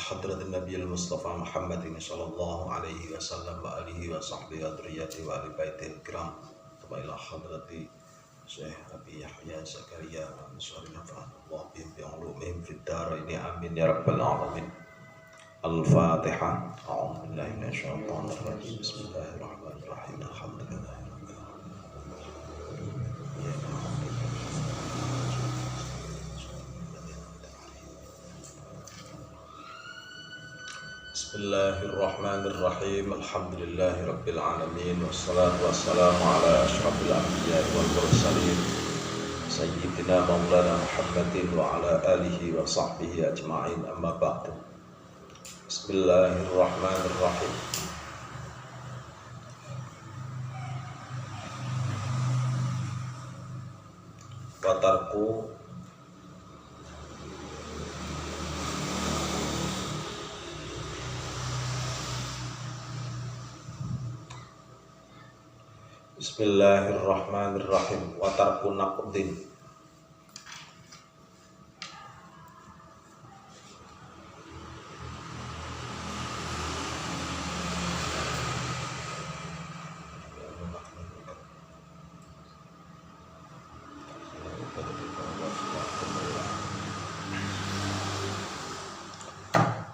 حضرة النبي المصطفى محمد صلى الله عليه وسلم وآله وصحبه وذريته وآل بيته الكرام ثم إلى حضرة شيخ أبي يحيى زكريا الأنصاري نفعنا الله بهم بعلومهم في الدارين آمين يا رب العالمين. الفاتحة. أعوذ بالله من الشيطان الرجيم بسم الله الرحمن الرحيم الحمد لله رب العالمين. Bismillahirrahmanirrahim. Alhamdulillahi rabbil alamin. Wassalatu wassalamu ala asyrafil anbiya'i wal mursalin sayyidina maulana Muhammadin wa ala alihi wa sahbihi ajma'in, amma ba'du. Bismillahirrahmanirrahim. Wa tarku Bismillahirrahmanirrahim. Wa tarku naqdin.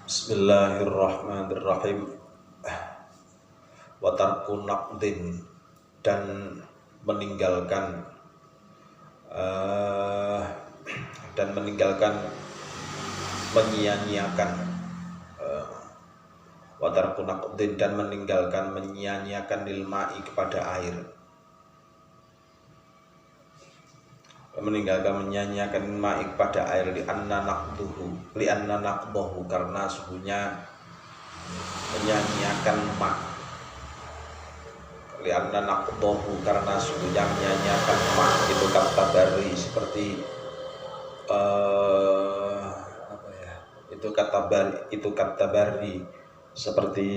Bismillahirrahmanirrahim. Wa tarku naqdin, dan meninggalkan menyia-nyiakan wa tarku naqdin, dan meninggalkan menyia-nyiakan lil ma'i kepada air, meninggalkan menyia-nyiakan lil ma'i kepada air li anna naqdahu, karena sesungguhnya menyia-nyiakan ma' lianna naqdahu, karena sesungguhnya menyia-nyiakan ma' itu kata bari seperti itu kata bari seperti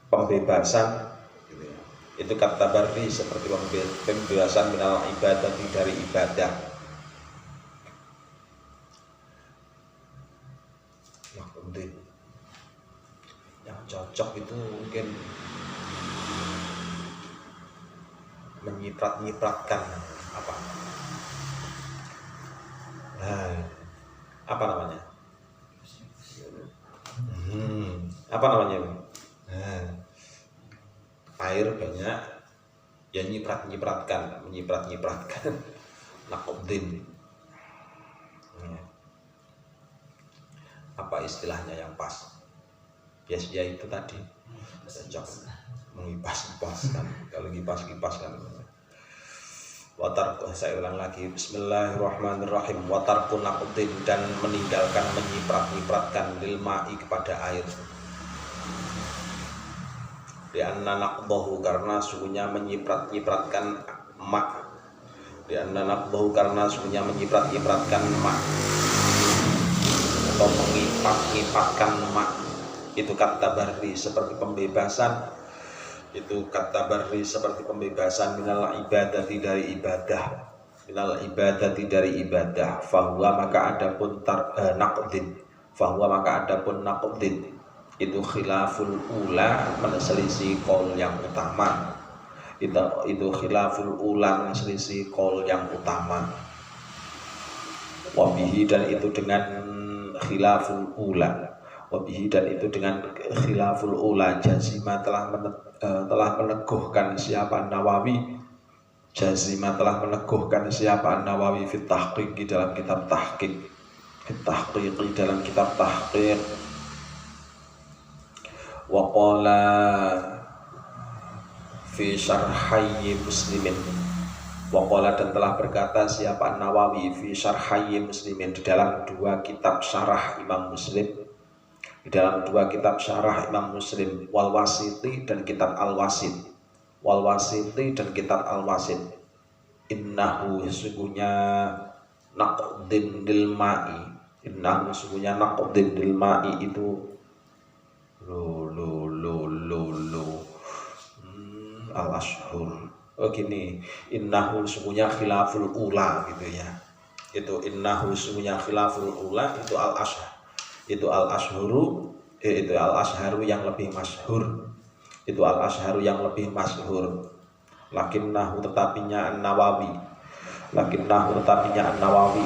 pembebasan gitu ya. Itu kata bari seperti pembebasan minal ibadah, dari ibadah. Yang cocok itu mungkin menyiprat-nyipratkan apa namanya? Apa namanya? Air banyak, ya menyiprat-nyipratkan naqdin. Apa istilahnya yang pas? Ya itu tadi cocok mengipas-kipaskan. Kalau kipas-kipas kan. Saya ulang lagi. Bismillahirrahmanirrahim. Wa tarku naqdin, dan meninggalkan menyiprat-nyipratkan lil ma'i kepada air. Lianna naqdahu, karena sungguhnya menyiprat-nyipratkan ma'. Lianna naqdahu, karena sungguhnya menyiprat-nyipratkan ma', atau mengipat-ngipatkan ma'. Itu kata bari seperti pembebasan. Itu kata bari seperti pembebasan minal ibadati, dari ibadah. Minal ibadati, dari ibadah. Fahuwa, maka adapun naqdin. Fahuwa, maka adapun naqdin itu khilaful ula, menselisih qaul yang utama. Itu khilaful ula, menselisih qaul yang utama. Wabihi, dan itu dengan khilaful ula. Wabihi, dan itu dengan khilaful ula jazima telah meneguhkan siapa Nawawi. Jazima telah meneguhkan siapa Nawawi fit tahqiq, dalam kitab tahqiq. Fit tahqiq, dalam kitab tahqiq. Wa qala fi syarhayyi muslimin. Wa qala, dan telah berkata siapa Nawawi fi syarhayyi muslimin, di dalam dua kitab syarah Imam Muslim. Di dalam dua kitab syarah Imam Muslim, wal wasiti, dan kitab al-wasit. Wal wasiti, dan kitab al-wasit. Innahu, sesungguhnya naqdin lil ma'i. Innahu, sesungguhnya naqdin lil ma'i itu al-ashhur. Oh gini, innahu, sesungguhnya khilaful ula gitu ya. itu innahu sungguhnya khilaful ula itu al-ashharu yang lebih masyhur, itu al-ashharu yang lebih masyhur. Lakinnahu tetapinya an-Nawawi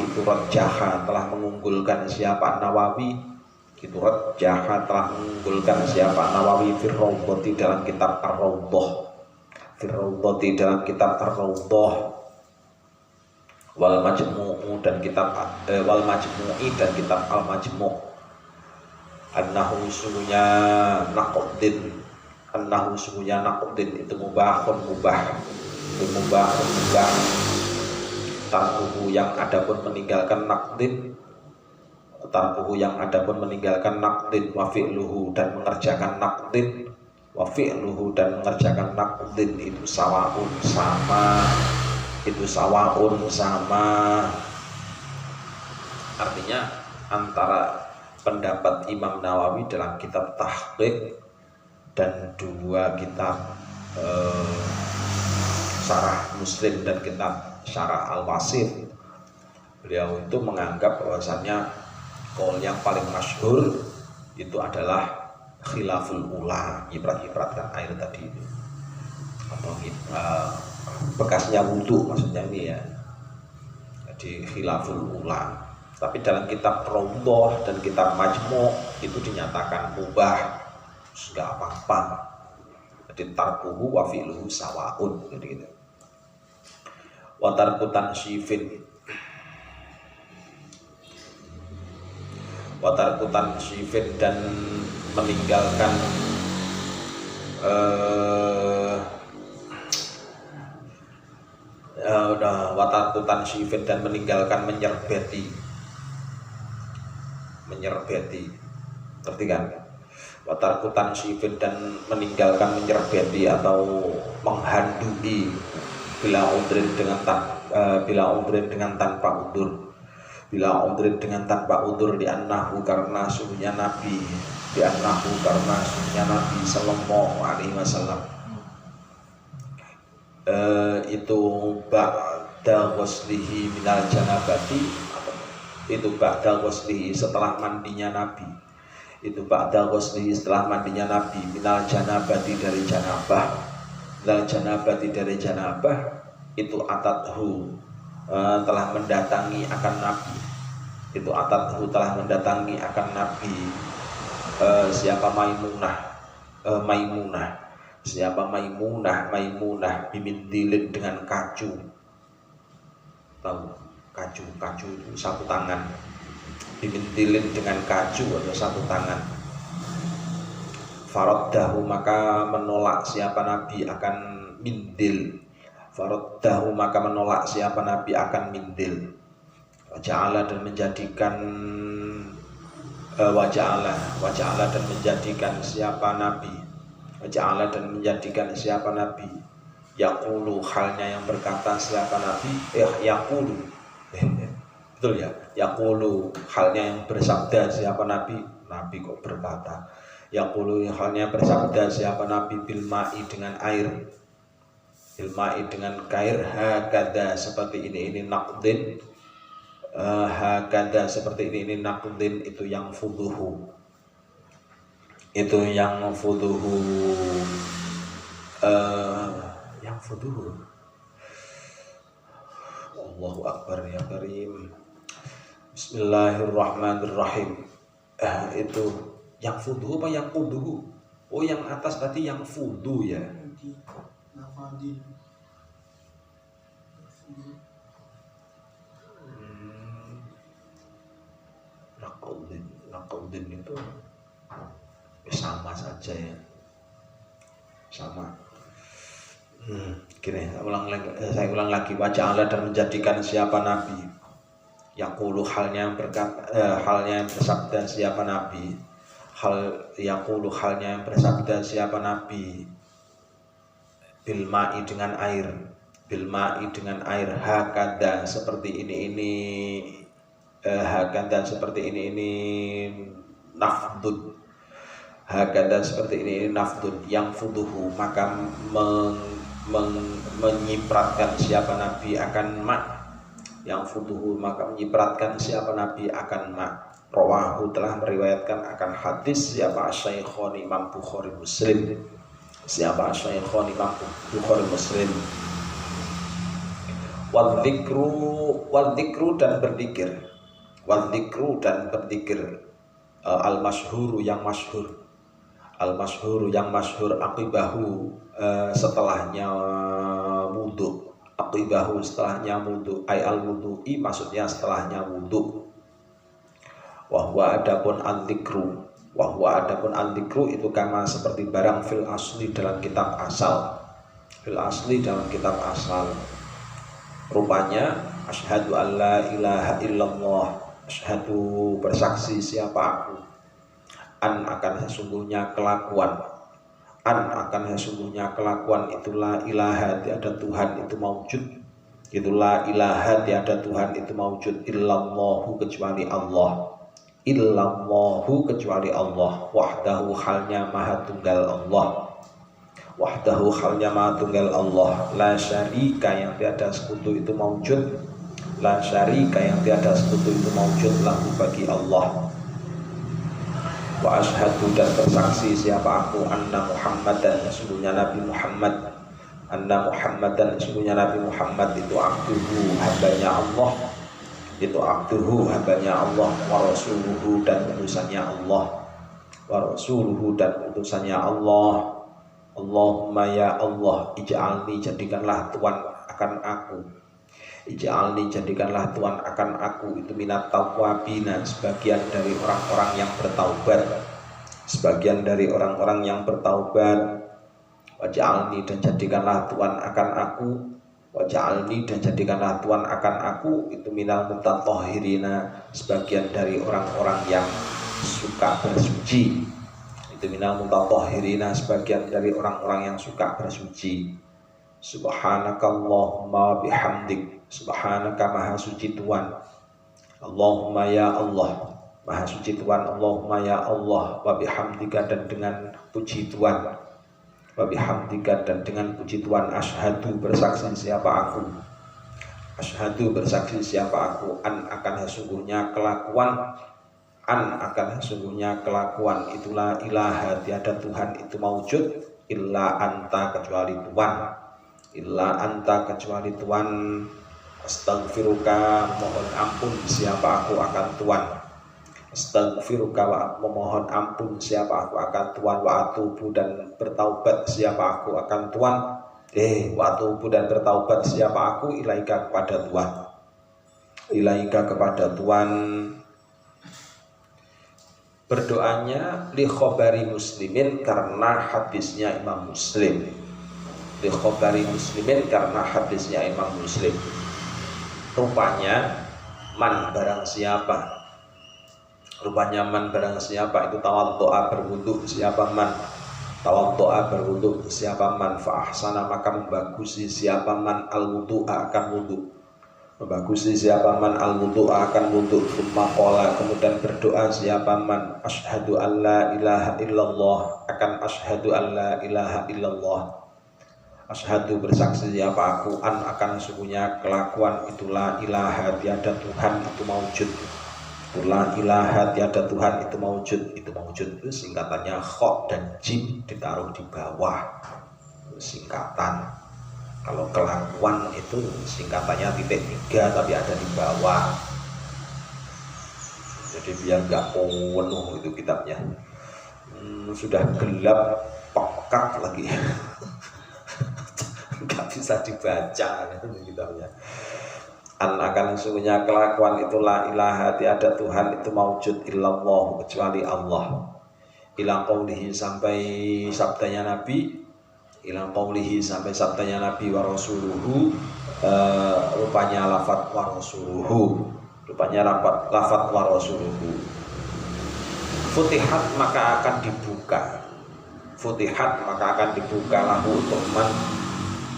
itu rajjaha telah mengunggulkan siapa an-Nawawi, itu rajjaha telah mengunggulkan siapa an-Nawawi fir rawdhati dalam kitab ar-rawdhah, wal majmu'i dan kitab al-majmu'. Annahu sungguhnya naqdin itu mubah. Tarkuhu yang adapun meninggalkan naqdin wa fi'luhu dan mengerjakan naqdin itu sawaun sama. Artinya antara pendapat Imam Nawawi dalam kitab Tahqiq dan dua kitab Syarah Muslim dan kitab Syarah Al-Wasit, beliau itu menganggap bahwasannya qaul yang paling masyhur itu adalah khilaful ula, nyiprat-nyipratkan air tadi itu, atau bekasnya wudu maksudnya ini ya, jadi khilaful ula. Tapi dalam kitab Rawdhah dan kitab Majmu' itu dinyatakan mubah, enggak apa-apa. Jadi tarkuhu wa fi'luhu sawaun gitu. Wa tarku tansifin dan meninggalkan watarku tansifin dan meninggalkan menyerbeti, ngerti kan? Watarku tansifin dan meninggalkan menyerbeti atau menghandui bila udrin dengan tanpa udur di annahu karena sungguhnya Nabi sallallahu alaihi wasallam itu ba'da ghuslihi minal janabati, itu ba'da ghuslihi setelah mandinya Nabi, minal janabati dari janabah, itu atathu telah mendatangi akan Nabi, siapa Maimunah bimindilin dengan kacu, tahu kacu itu satu tangan, bimindilin dengan kacu atau satu tangan. Faraddahu maka menolak siapa Nabi akan mindil, waja'ala dan menjadikan siapa Nabi yaqulu halnya yang berkata siapa Nabi betul ya, yaqulu halnya yang bersabda siapa Nabi kok berkata, yaqulu halnya bersabda siapa Nabi bil ma'i dengan air, hakada seperti ini naqdin, itu yang fuduhu, Allahu Akbar ya Karim. Bismillahirrahmanirrahim. Itu yang fuduhu apa yang fuduhu? Oh yang atas tadi yang fudu ya. Naqdin itu sama saja ya, sama. Gini, saya ulang lagi. Waja'ala dan menjadikan siapa Nabi, yaqulu halnya yang bersabda siapa Nabi, halnya yang bersabda siapa Nabi, bil ma'i dengan air, hakada seperti ini nafdun, yang fuduhu maka menyipratkan siapa Nabi akan yang futuhu maka menyipratkan siapa Nabi akan ma. Rawahu telah meriwayatkan akan hadis siapa Asy-Syaikh Imam Bukhari Muslim. Siapa Asy-Syaikh Imam Bukhari Muslim. Wal dzikru dan berzikir. Wal dzikru dan berzikir. Al masyhuru yang masyhur. Al masyhuru yang masyhur aqibahu setelahnya wudu. Aqibahu setelahnya wudu. Ai al wudu'i maksudnya setelahnya wudu. Wa huwa adapun al-dzikru. Wa huwa adapun al-dzikru itu kama seperti barang fil asli dalam kitab asal. Fil asli dalam kitab asal. Rupanya asyhadu alla ilaha illallah, asyhadu bersaksi siapa aku, an akan sesungguhnya kelakuan, an akan sesungguhnya kelakuan itulah ilaha tiada Tuhan itu maujud, itulah ilaha tiada Tuhan itu maujud illallahu kecuali Allah, illallahu kecuali Allah, wahdahu halnya maha tunggal Allah. Wahdahu halnya maha tunggal Allah, la syarika yang tiada sekutu itu maujud, la syarika yang tiada sekutu itu maujud lahu bagi Allah. Wa asyhadu dan bersaksi siapa aku anna Muhammadan sesungguhnya Nabi Muhammad, anna Muhammadan sesungguhnya Nabi Muhammad itu abduhu hambanya Allah, itu abduhu hambanya Allah, wa rasuluhu dan utusannya Allah, wa rasuluhu dan utusannya Allah. Allahumma ya Allah, ij'alni jadikanlah Tuhan akan aku. Ij'alni jadikanlah Tuhan akan aku itu minat tawwabina sebagian dari orang-orang yang bertaubat. Sebagian dari orang-orang yang bertaubat. Waj'alni dan jadikanlah Tuhan akan aku. Waj'alni dan jadikanlah Tuhan akan aku itu minal mutatahhirina sebagian dari orang-orang yang suka bersuci. Itu minal mutatahhirina sebagian dari orang-orang yang suka bersuci. Subhanakallahumma bihamdik, subhanaka maha suci Tuhan. Allahumma ya Allah, maha suci Tuhan. Allahumma ya Allah, wa bihamdika dan dengan puji Tuhan. Wa bihamdika dan dengan puji Tuhan. Asyhadu bersaksi siapa aku. Asyhadu bersaksi siapa aku an akan sesungguhnya kelakuan. An akan sesungguhnya kelakuan itulah ilaha tiada Tuhan itu maujud illa anta kecuali Tuhan, illa anta kecuali Tuhan. Astaghfiruka mohon ampun siapa aku akan Tuhan. Astaghfiruka memohon ampun siapa aku akan Tuhan. Wa atubu dan bertaubat siapa aku akan Tuhan. Wa atubu dan bertaubat siapa aku ilaika kepada Tuhan. Ilaika kepada Tuhan. Berdoanya li khobari muslimin karena hadisnya Imam Muslim. Li khobari muslimin karena hadisnya Imam Muslim. Rupanya man barang siapa. Rupanya man barang siapa itu tawaddu'a berwudu siapa man. Tawaddu'a berwudu siapa man fa ahsana maka membagusi siapa man al wudu'a akan wudu. Membagusi siapa man al-wudu akan wudu. Thumma qala kemudian berdoa siapa man asyhadu an la ilaha illallah akan asyhadu an la ilaha illallah. Asyhadu bersaksi siapa aku an akan sesungguhnya kelakuan itulah ilaha tiada Tuhan itu maujud. Itulah ilaha tiada Tuhan itu maujud. Itu maujud itu singkatannya kha dan jim ditaruh di bawah. Singkatan. Kalau kelakuan itu singkatannya titik 3 tapi ada di bawah. Jadi biar gak penuh itu kitabnya. Sudah gelap pekat lagi. Gak bisa dibaca itu kitabnya. An akan sesungguhnya kelakuan itulah ilaha tiada Tuhan itu maujud illallah kecuali Allah. Ila qaulihi sampai sabdanya Nabi. Ilang qaulihi sampai sabdanya Nabi wa rasuluhu rupanya lafaz wa rasuluhu rupanya lafaz wa rasuluhu futihat maka akan dibuka futihat maka akan dibuka lahu untuk man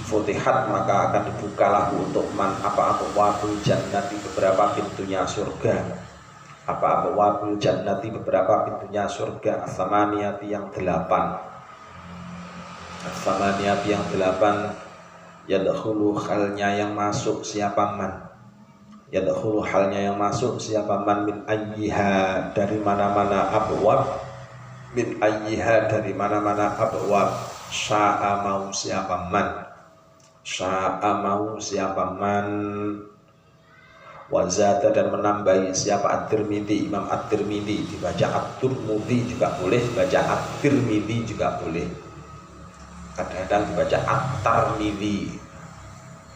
futihat maka akan dibuka lahu untuk man apa wabul jannati beberapa pintunya surga apa wabul jannati beberapa pintunya surga as-samaniyati yang 8 As-samaniyat yang 8 yadkhulu khalnya yang masuk siapa man yadkhulu halnya yang masuk siapa man min ayyiha dari mana-mana abwab, min ayyiha dari mana-mana abwab, sya'a mau siapa man, sya'a mau siapa man, wazata dan menambahi siapa At-Tirmidzi, Imam At-Tirmidzi, dibaca At-Turmudi juga boleh, dibaca At-Tirmidzi juga boleh, kadang-kadang dibaca At-Tarmidzi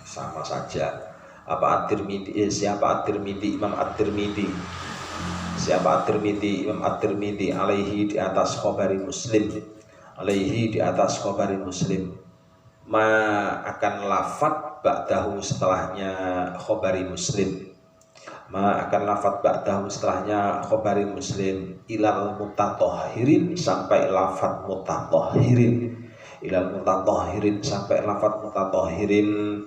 sama saja. Apa At-Tirmidzi, siapa At-Tirmidzi, Imam At-Tirmidzi, siapa At-Tirmidzi, Imam At-Tirmidzi, alaihi di atas khabari Muslim, alaihi di atas khabari Muslim, ma akan lafat ba'dahu setelahnya khabari Muslim, ma akan lafat ba'dahu setelahnya khabari Muslim, ilal mutatahhirin sampai lafat mutatahhirin, ilal mutatahhirin sampai lafat mutatahhirin.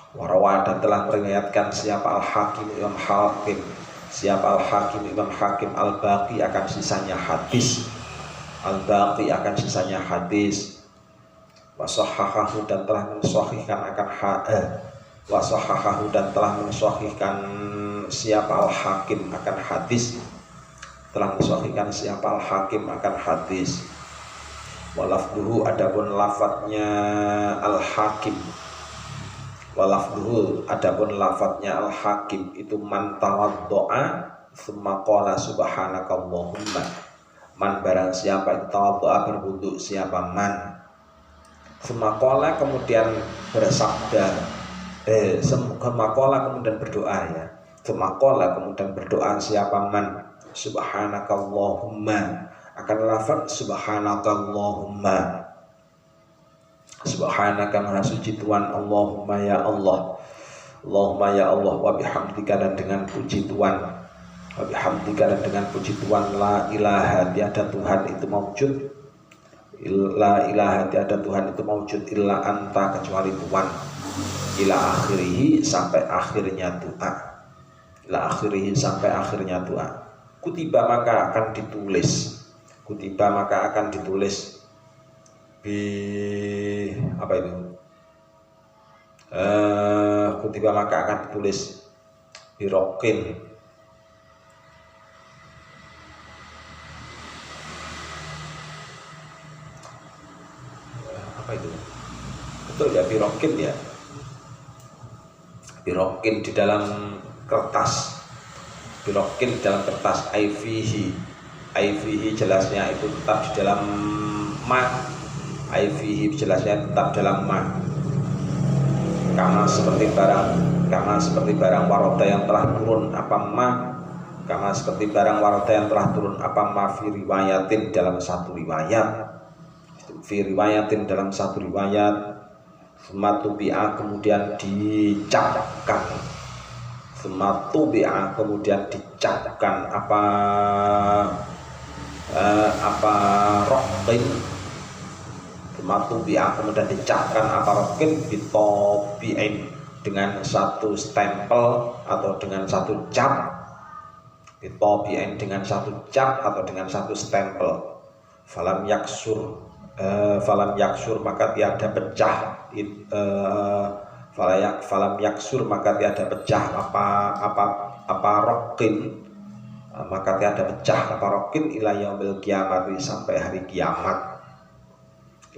Warawa dan telah meriwayatkan siapa Al-Hakim Imam Hakim, siapa Al-Hakim Imam Hakim, Al-Baqi akan sisanya hadis, Al-Baqi akan sisanya hadis. Wasahahahu dan telah mensahihkan akan wasahahahu dan telah mensahihkan siapa Al-Hakim akan hadis, telah mensahihkan siapa Al-Hakim akan hadis. Walafduhu adapun lafadznya Al-Hakim, walafduhu adapun lafadznya Al-Hakim itu man tawaddo'a tsumma qala subhanakallahumma, man barang siapa itu tawaddo'a berwudu siapa man, semakola kemudian bersabda, semakola kemudian berdoa ya, semakola kemudian berdoa siapa man subhanakallahumma, akan lafaz subhanakallahumma, subhanaka maha suci Tuhan, Allahumma ya Allah, Allahumma ya Allah, wa bihamdika dan dengan puji Tuhan, wa bihamdika dan dengan puji Tuhan, la ilaha tiada Tuhan itu maujud, la ilaha tiada Tuhan itu maujud illa anta kecuali Tuhan, ila akhirihi sampai akhirnya doa, ila akhirihi sampai akhirnya doa. Kutiba maka akan ditulis, kutiba maka akan ditulis bi apa itu, kutiba maka akan ditulis birokin, apa itu betul ya, birokin ya, birokin di dalam kertas, birokin di dalam kertas, aifihi, aifihi jelasnya itu tetap di dalam ma, aifihi jelasnya tetap dalam ma, kama seperti barang waroda yang telah turun apa ma, kama seperti barang waroda yang telah turun apa ma fi riwayatin dalam satu riwayat, fi riwayatin dalam satu riwayat, sematu bi'a kemudian dicapkan, sematu bi'a kemudian dicapkan apa rokin, sematu bi'a kemudian dicapkan apa rokin bitobi'in dengan satu stempel atau dengan satu cap, bitobi'in dengan satu cap atau dengan satu stempel, falam yaksur, falam yaksur maka tiada pecah, falam yaksur maka tiada pecah apa rokin, maka tiada pecah apa rokin ila yaumil kiamat sampai hari kiamat,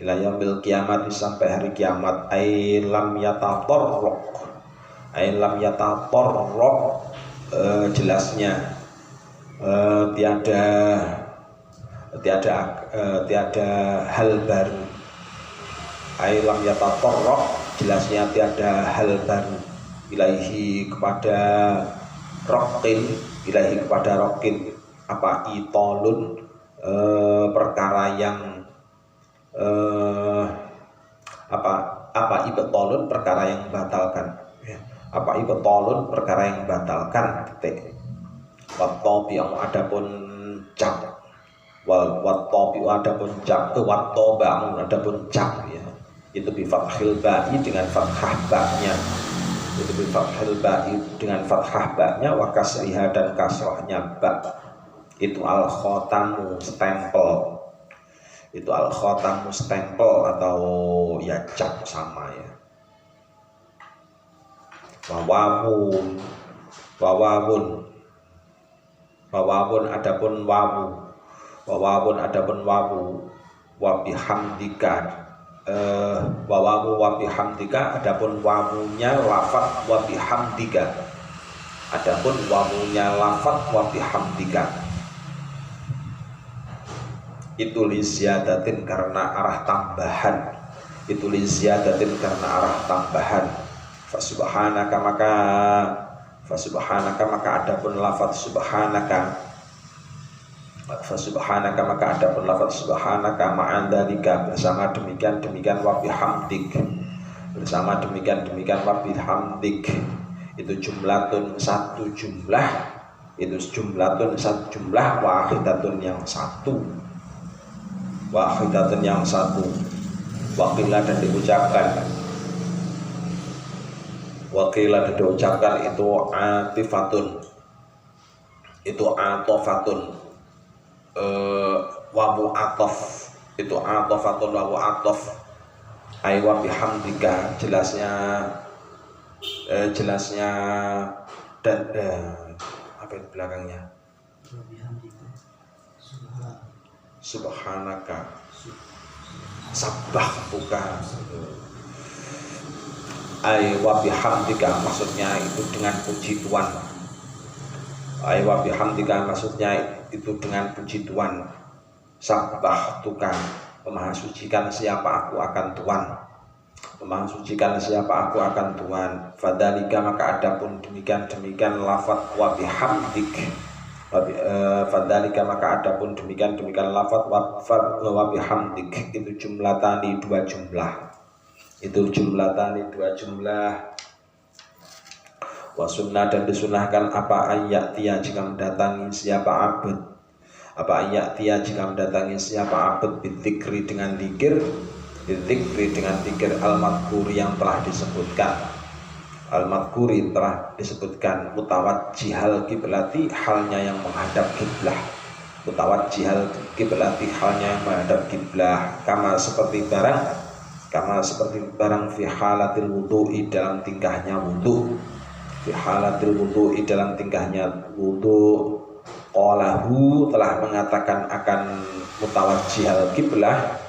ila yaumil kiamat sampai hari kiamat. Ai lam yatatorrok, ai lam yatatorrok, jelasnya tiada hal baru, ai lam yatatorrok jelasnya tiada hal baru, ilaihi kepada rokin, ilaihi kepada rokin apa itolun, perkara yang apa ibtolun perkara yang membatalkan, apa ibtolun perkara yang membatalkan, titik. Wattobi'u adapun cap, wattobi'u adapun cap, wattoba'u adapun cap ya, itu bi fathil ba'i dengan fathah ba'nya, itu bi fathil ba'i dengan fathah ba'nya, wa kasriha dan kasrahnya ba, itu al khotamu stempel, itu al khotamu stempel atau ya cap sama ya. Wawamun wawawun adapun wawu wa bihamdika wawawu wa bihamdika adapun wawunya lafat wa bihamdika adapun wawunya lafat wa bihamdika itu li ziyadatin karena arah tambahan fasubhanaka maka adapun lafaz subhanaka maka adapun lafaz subhanaka ma'andalika bersama demikian wa bihamdik itu jumlatun satu jumlah wahidatun yang satu wakilah dan diucapkan itu atofatun wawu atof itu atofatun wawu atof aywa bihamdika jelasnya dan apa itu belakangnya subhanaka sabbah bukan aywa bihamdika maksudnya itu dengan puji Tuhan aywa bihamdika maksudnya itu dengan puji Tuhan sabbah tukan memahasucikan siapa aku akan Tuhan fadalika maka adapun demikian lafaz wa bihamdik fadalika maka adapun demikian lafaz wa bihamdik itu jumlatani dua jumlah wa sunnah dan disunahkan apa ayat tia jika mendatangi siapa abad bidzikri dengan dzikir al-madhkuri yang telah disebutkan mutawajjihal kiblati halnya yang menghadap kiblah kama seperti barang fi halatil wudu'i dalam tingkahnya wudu qalahu telah mengatakan akan mutawajjihal kiblah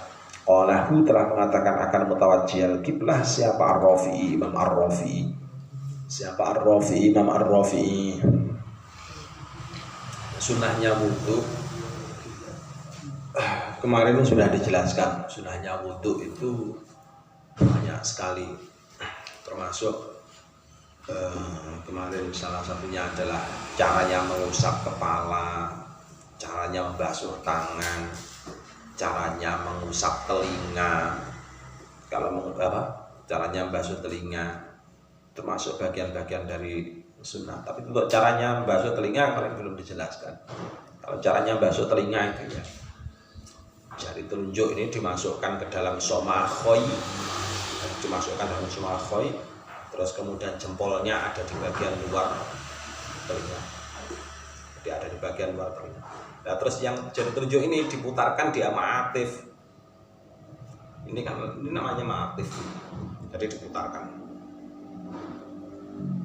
siapa Ar-Rafi'i Imam Ar-Rafi'i sunnahnya wudu kemarin sudah dijelaskan. Sunnahnya wudu itu banyak sekali, termasuk kemarin salah satunya adalah caranya mengusap kepala, caranya membasuh tangan, caranya mengusap telinga. Caranya membasuh telinga termasuk bagian-bagian dari sunnah. Tapi untuk caranya membasuh telinga kemarin belum dijelaskan. Kalau caranya membasuh telinga itu ya, jari telunjuk ini dimasukkan ke dalam somakhoi, terus kemudian jempolnya ada di bagian luar telinga, Nah, terus yang jari telunjuk ini diputarkan di ma'atif. Ini namanya ma'atif, jadi diputarkan.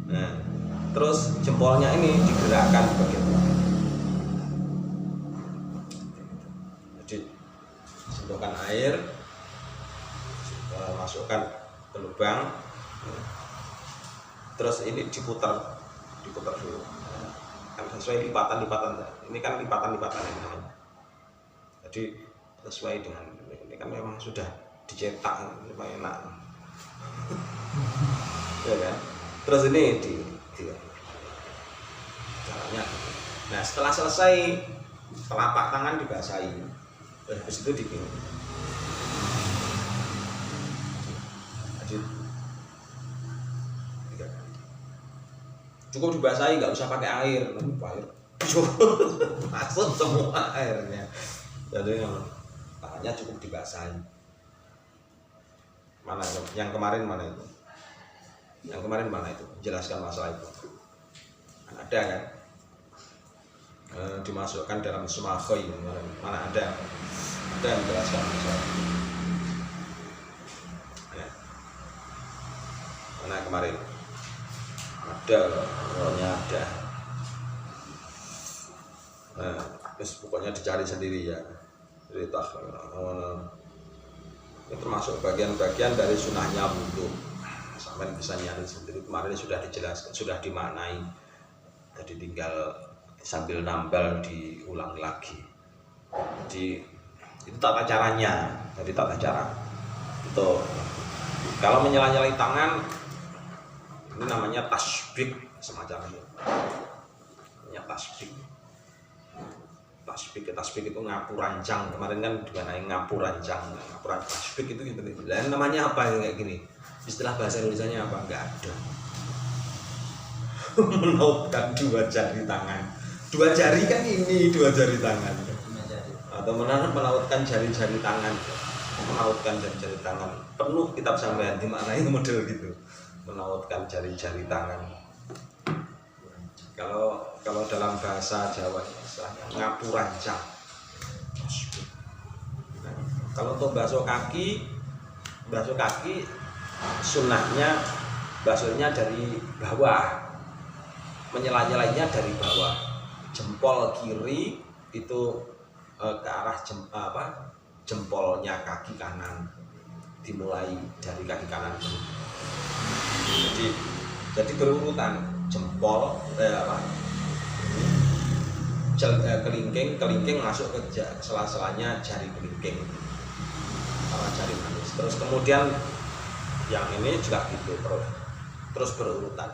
Nah, terus jempolnya ini digerakkan bagian luar. Jadi sedotkan air, masukkan ke lubang, terus ini diputar dulu. Kan sesuai lipatan-lipatan. Ini kan lipatan-lipatan ini namanya. Jadi sesuai dengan ini kan memang sudah dicetak, lumayan enak. Ya kan? Terus ini di caranya. Nah, setelah selesai telapak tangan dibasahi. Habis itu dipinum. Cukup dibasahi, nggak usah pakai air. Masuk semua airnya. Jadi tangannya cukup dibasahi. Mana yang kemarin mana itu? Jelaskan masalah itu. Ada kan? Dimasukkan dalam sumakhoi. Mana ada yang menjelaskan masalah itu. Mana kemarin? ada, pokoknya ada. Nah, terus pokoknya dicari sendiri ya. Cerita ini termasuk bagian-bagian dari sunahnya wudhu. Sampai bisa nyari sendiri. Kemarin sudah dijelaskan, sudah dimaknai. Jadi tinggal sambil nambal diulang lagi. Jadi itu tata caranya. Jadi tata cara. Itu kalau menyela-nyelai tangan ini namanya tasbih semacam itu. Namanya tasbih. Tasbih itu ngapu rancang. Kemarin kan dimanai ngapu rancang. Ngapu tasbih itu gitu. Dan namanya apa yang kayak gini? Istilah bahasa Indonesianya apa? Enggak ada. Menautkan dua jari tangan. Dua jari kan ini dua jari tangan. Atau menautkan jari-jari tangan. Menautkan jari-jari tangan. Penuh kitab sampean dimaknai model gitu. Menautkan jari-jari tangan. Kalau dalam bahasa Jawa istilahnya ngapu rancang. Nah, kalau untuk basuh kaki sunnahnya basuhnya dari bawah, menyela-nyelainya dari bawah. Jempol kiri itu ke arah jempolnya kaki kanan, dimulai dari kaki kanan dulu. Jadi berurutan jempol kelingking masuk ke sela-selanya jari kelingking sama jari manis. Terus kemudian yang ini juga gitu terus berurutan.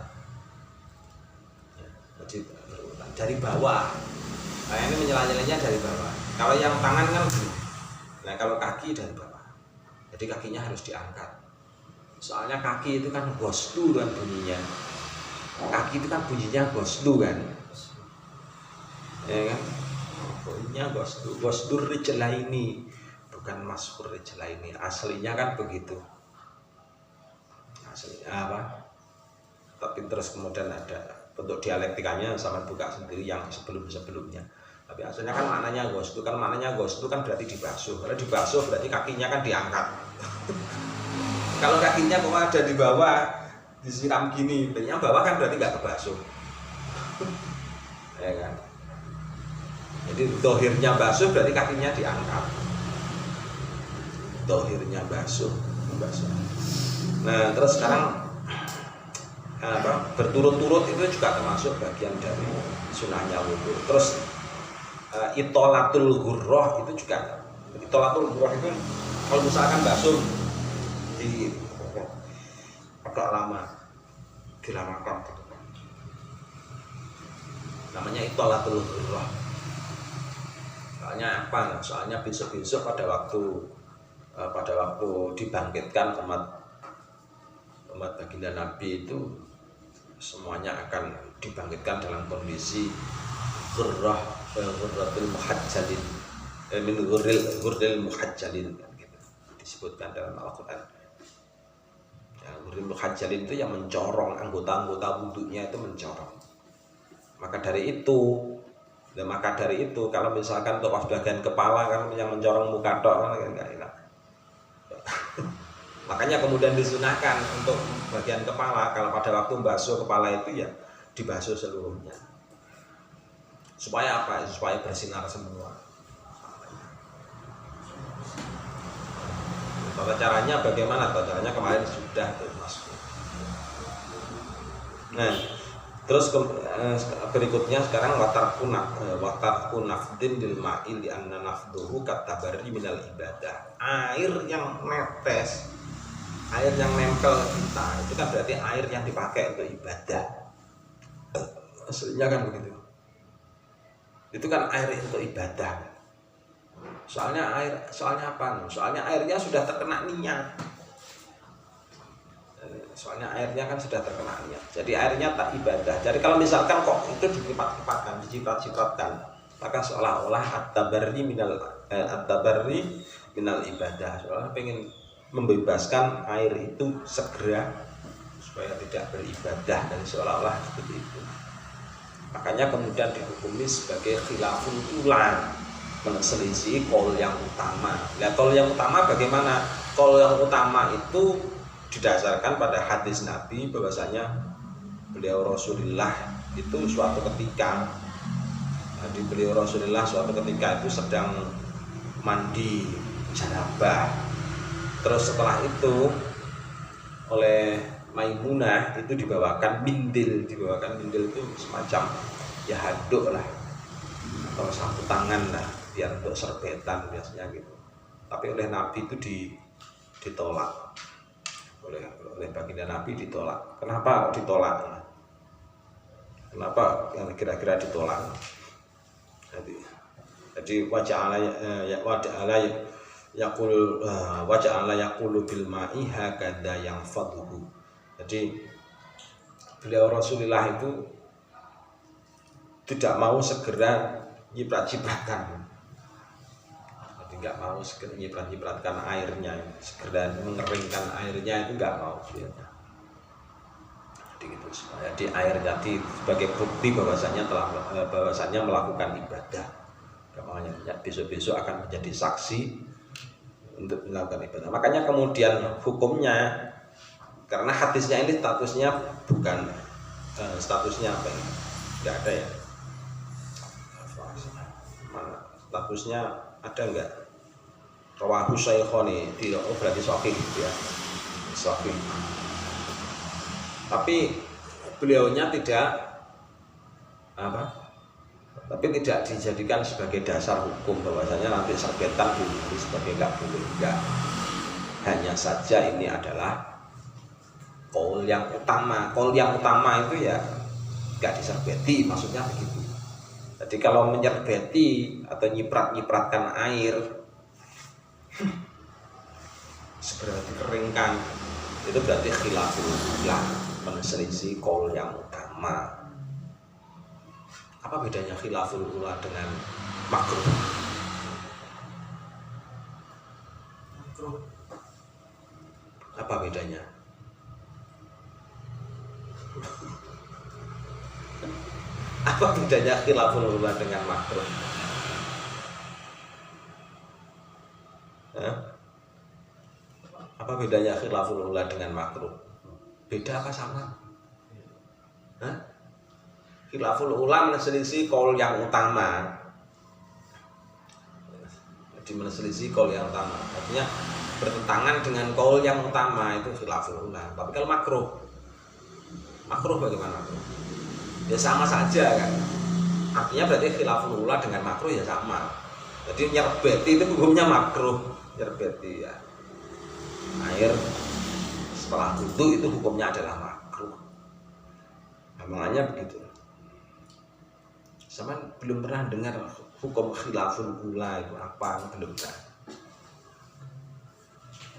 Jadi berurutan dari bawah. Nah, ini menyela-nyelanya dari bawah. Kalau yang tangan kan gini. Nah, kalau kaki dari bawah. Jadi kakinya harus diangkat. Soalnya kaki itu kan ghuslu kan bunyinya. Kaki itu kan bunyinya ghuslu kan. Ya kan? Bunyinya ghuslu rijlaini, bukan masfur rijlaini. Aslinya kan begitu. Aslinya apa? Tapi terus kemudian ada bentuk dialektikanya sama buka sendiri yang sebelum-sebelumnya. Tapi aslinya kan maknanya ghuslu kan berarti dibasuh. Kalau dibasuh berarti kakinya kan diangkat. Kalau kakinya kok ada di bawah disiram gini, yang bawah kan berarti nggak kebasuh. Ya kan? Jadi dohirnya basuh berarti kakinya diangkat. Dohirnya basuh. Nah, terus sekarang berturut-turut itu juga termasuk bagian dari sunahnya wudhu. Terus itolatul ghurrah itu juga. Itolatul ghurrah itu kalau misalkan basuh di agak lama dilamakan gitu. Namanya itolatul ghurrah. Soalnya apa? Soalnya besok-besok pada waktu dibangkitkan umat baginda Nabi itu semuanya akan dibangkitkan dalam kondisi ghurratul muhajjalin, min ghurril muhajjalin gitu. Disebutkan dalam Al-Qur'an. Ghurril muhajjalin itu yang mencorong, anggota-anggota wudhunya itu mencorong. Maka dari itu kalau misalkan untuk pas bagian kepala kan yang mencorong muka tok kan enggak enak. Makanya kemudian disunahkan untuk bagian kepala kalau pada waktu membasuh kepala itu ya dibasuh seluruhnya. Supaya apa? Supaya bersinar semua. Tata caranya bagaimana? Tata caranya kemarin sudah masuk. Nah, terus berikutnya sekarang watarku nafdin lil ma'il li anna nafduhu katabarri minal ibadah. Air yang netes, air yang nempel kita itu kan berarti air yang dipakai untuk ibadah. Aslinya kan begitu. Itu kan air untuk ibadah. Soalnya apa? Soalnya airnya sudah terkena niat. Soalnya airnya kan sudah terkena niat. Jadi airnya tak ibadah. Jadi kalau misalkan kok itu dilipat-lipatkan, diciprat-cipratkan, maka seolah-olah at-tabarri minal ibadah. Soalnya pengen membebaskan air itu segera supaya tidak beribadah dan seolah-olah seperti itu. Makanya kemudian dihukumi sebagai khilaful ula, menselisih qaul yang utama. Nah, qaul yang utama bagaimana? Qaul yang utama itu didasarkan pada hadis Nabi bahwasanya beliau Rasulullah itu suatu ketika, jadi beliau Rasulullah suatu ketika itu sedang mandi janabah. Terus setelah itu oleh Maimunah itu dibawakan mindil itu semacam ya handuk lah atau sapu tangan lah, biar untuk serbetan biasanya gitu. Tapi oleh Nabi itu ditolak, oleh baginda Nabi ditolak. Kenapa kok ditolak? Kenapa yang kira-kira ditolak? Jadi wajah Allah yaqulu bil ma'i hakadha yang fadluhu. Jadi beliau Rasulullah itu tidak mau segera nyiprat-nyipratkan. Jadi nggak mau segera nyiprat-nyipratkan airnya, segera mengeringkan airnya itu nggak mau. Jadi gitu, jadi air jadi sebagai bukti bahwasanya melakukan ibadah. Makanya besok-besok akan menjadi saksi untuk melakukan ibadah. Makanya kemudian hukumnya, karena hadisnya ini statusnya bukan statusnya apa ini? Nggak ada ya. Statusnya ada enggak? Rawahu Syaikhoni, berarti sahih gitu ya. Sahih. Tapi beliaunya tidak tapi tidak dijadikan sebagai dasar hukum bahwasanya nanti serbetan dulu sebagai nggak boleh, enggak. Hanya saja ini adalah qaul yang utama. Qaul yang utama itu ya nggak diserbeti, maksudnya begitu. Jadi kalau menyerbeti atau nyipratkan air segera dikeringkan, itu berarti khilaful ulah, menselisih qaul yang utama. Apa bedanya khilaful ula dengan makruh? Apa bedanya? Apa bedanya khilaful ula dengan makruh? Apa bedanya khilaful ula dengan makruh? Beda apa sama? Khilaful ula menselisih qaul yang utama. Jadi menselisih qaul yang utama, artinya bertentangan dengan qaul yang utama, itu khilaful ula. Tapi kalau makruh bagaimana? Ya sama saja kan. Artinya berarti khilaful ula dengan makruh ya sama. Jadi nyerbeti itu hukumnya makruh, nyerbeti ya. Air setelah wudu itu hukumnya adalah makruh. Makanya begitu. Sama belum pernah dengar hukum khilaful ula itu apa, belum pernah.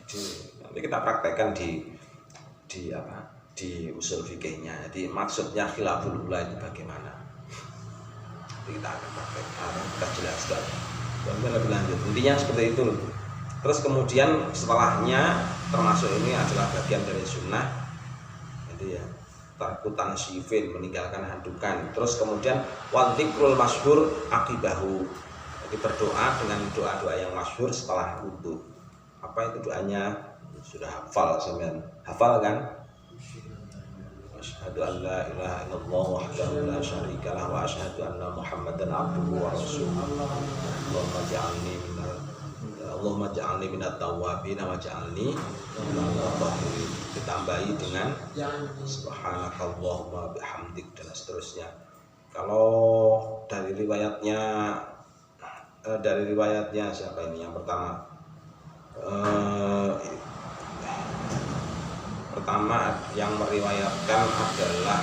Jadi nanti kita praktekkan di usul fikihnya. Jadi maksudnya khilaful ula itu bagaimana? Nanti kita akan praktekkan, kita jelaskan. Dan lebih lanjut. Intinya seperti itu. Terus kemudian setelahnya termasuk ini adalah bagian dari sunnah. Jadi ya, tarkutan sifin, meninggalkan handukan. Terus kemudian wadzikrul masyhur akibahu, jadi berdoa dengan doa-doa yang masyhur setelah wudu. Apa itu doanya? Sudah hafal sampean? Hafal kan? Asyhadu an la ilaha illallah wahdahu la syarikalah wa asyhadu anna Muhammadan abduhu wa rasuluh. Allahumma ja'alni minat tawwabin wa ja'alni minal mutahhirin. Ditambahi dengan subhanakallahumma bihamdik dan seterusnya. Kalau dari riwayatnya siapa ini yang pertama? Pertama yang meriwayatkan adalah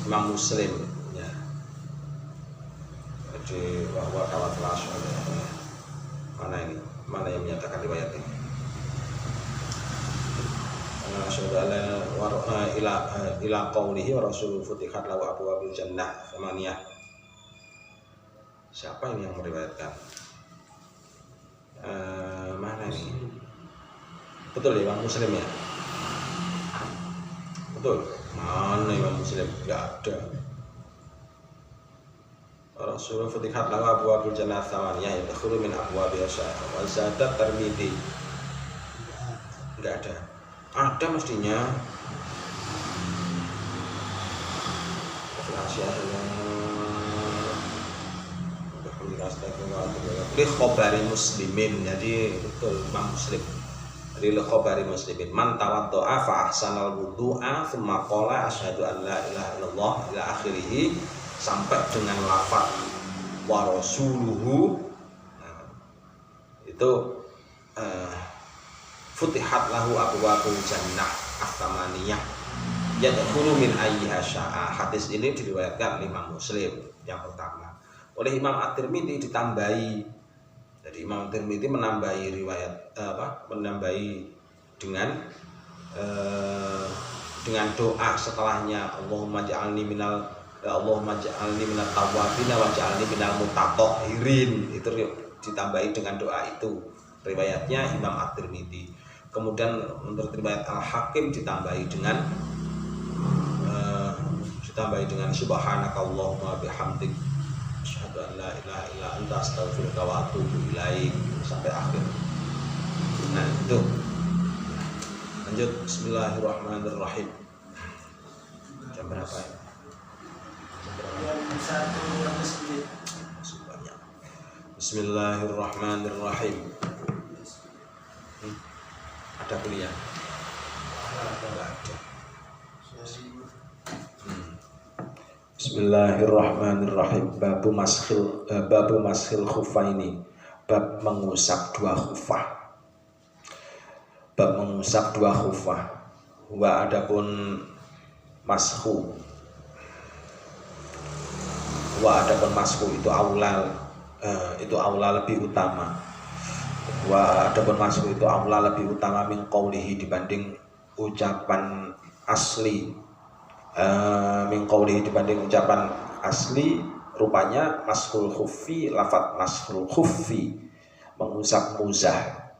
Imam Muslim ya. Jadi bahwa kawatlah mana yang menyatakan riwayat ini? Ila qaulihi wa rasul futihat lahu abwaabul jannah samaniyah. Siapa ini yang meriwayatkan? Mana ini? Betul ya, Imam Muslim ya? Betul. Mana Imam Muslim? Enggak ada. Rasulullah futihat lahu abwaabul jannah samaniyah yadkhulu min abwaabiha syai'un wa zadat Tirmidzi. Enggak ada. Ada mestinya. li khobari muslimin, jadi itu Imam Muslim. Li khobari muslimin man tawaddo'a fa ahsanal wudu'a tsumma qala asyhadu an la ilaha illallah ila akhirih, sampai dengan lafaz wa rasuluhu. Itu futihat lahu abwabul jannah at-tamaniyah yadkhulu min ayyiha syaa. Hadis ini diriwayatkan oleh Imam Muslim yang pertama. Oleh Imam At-Tirmidzi ditambahi, jadi Imam At-Tirmidzi menambahi riwayat menambahi dengan doa setelahnya, Allahumma ja'alni minat tawwabin wa ja'alni minal mutatahhirin. Itu ditambahi dengan doa itu, riwayatnya Imam At-Tirmidzi. Kemudian menurut riwayat Al-Hakim ditambahi dengan subhanakallahumma bihamdik asyhadu an la ilaha illa anta astaghfiruka wa atubu ilaik sampai akhir. Nah, itu. Lanjut, bismillahirrahmanirrahim. Jam berapa ya? Bismillahirrahmanirrahim. Ada kuliah? Enggak ada. Bismillahirrahmanirrahim. Babu mashil khuffaini, bab mengusap dua khufah. Bab mengusap dua khufah. Wa adapun mashu itu aula lebih utama. Wa adapun mashu itu aula lebih utama min qaulihi, dibanding ucapan asli. Min qaulihi, dibanding ucapan asli. Rupanya mashul khuffi, lafaz mashul khuffi mengusap muzah.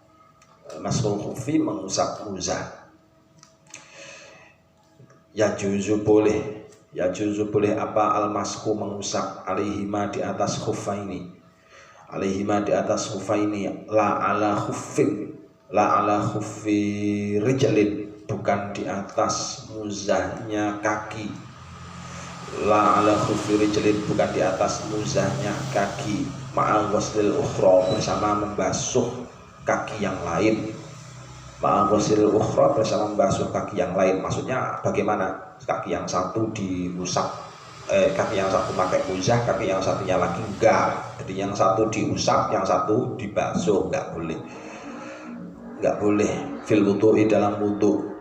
Mashul khuffi mengusap muzah. Yajuzu boleh apa al-masku mengusap alaihima di atas khuffaini, la ala khuffi rijlin, bukan di atas muzahnya kaki. La ala khuffi rijlin, bukan di atas muzahnya kaki. Ma'al ghuslil ukhra, bersama membasuh kaki yang lain. Ma'al ghuslil ukhra, bersama membasuh kaki yang lain. Maksudnya bagaimana? Kaki yang satu diusap, kaki yang satu pakai muzah, kaki yang satunya lagi enggak. Jadi yang satu diusap, yang satu dibasuh, enggak boleh. Fil wudu'i, dalam wudu.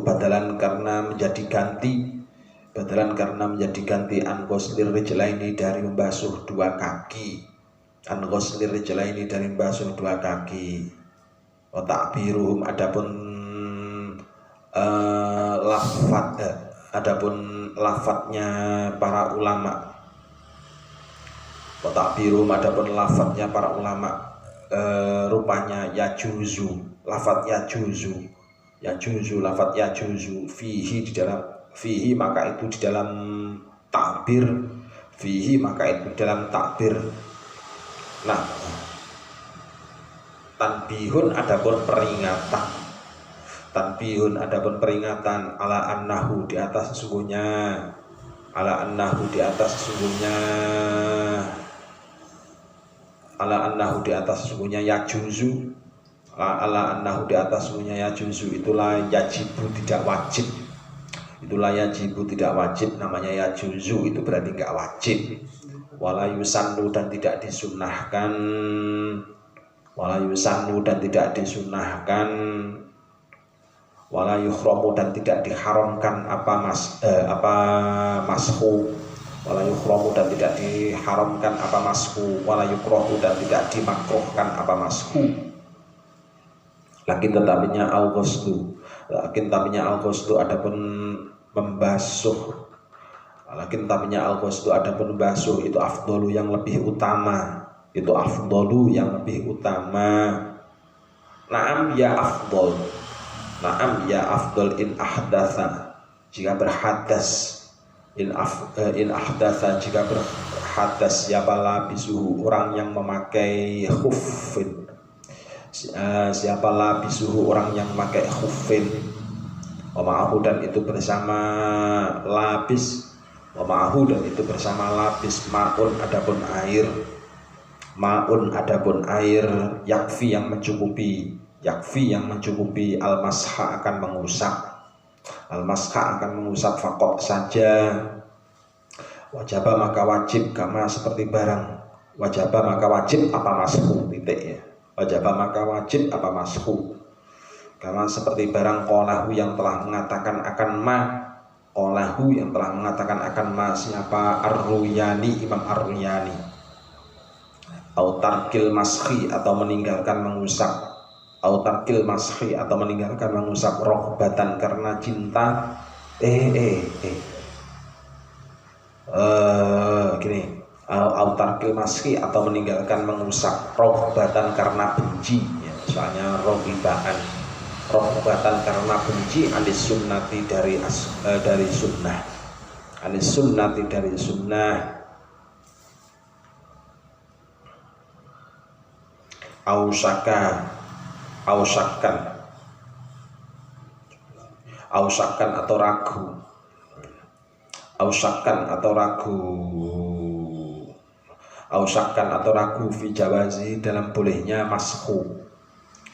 Badalan karena menjadi ganti an ghuslir rijlaini, dari membasuh dua kaki. Wa ta'biruhum, adapun lafadznya para ulama. Adapun lafadznya para ulama, rupanya yajuzu, lafadz yajuzu fihi, maka itu di dalam takbir. Nah, tanbihun, adapun peringatan, ala annahu, di atas sesungguhnya, yajuzu, itulah yajibu, tidak wajib, namanya yajuzu, itu berarti enggak wajib. Wala yusannu, dan tidak disunahkan. Wala yukhramu, dan tidak diharamkan apa mashu. Wala yukhramu, dan tidak diharamkan apa mashu. Wala yukrahu, dan tidak dimakruhkan apa mashu. Lakin tapinya al-ghuslu, adapun membasuh. Itu afdalu, yang lebih utama. Naam ya afdal in ahdatsa, jika berhadas. Jika berhadas, siapa labisuhu, orang yang memakai khuffin. Orang yang memakai khuffin. wa ma'ahu dan itu bersama lapis, wa ma'ahu dan itu bersama lapis ma'un adapun air, ma'un adapun air, yakfi yang mencukupi, yakfi yang mencukupi, al-masha akan mengusap, al-masha akan mengusap, fakot saja, wajaba maka wajib, kama seperti barang, wajaba maka wajib apa mashu, titik ya, wajaba maka wajib apa mashu, kama seperti barang qolahu yang telah mengatakan akan ma, qolahu yang telah mengatakan akan ma, siapa? Ar-Ruyani, Imam Ar-Ruyani. Au tarkil mashi atau meninggalkan mengusap, au tarkil mashi atau meninggalkan mengusap, rohbatan karena cinta, gini, au tarkil mashi atau meninggalkan mengusap, rohbatan karena benci ya, soalnya rohibaan, rohbatan karena benci, anis sunnati dari sunnah, anis sunnati dari sunnah, ausyakan atau ragu, ausyakan atau ragu, fi jawazi dalam bolehnya mashu,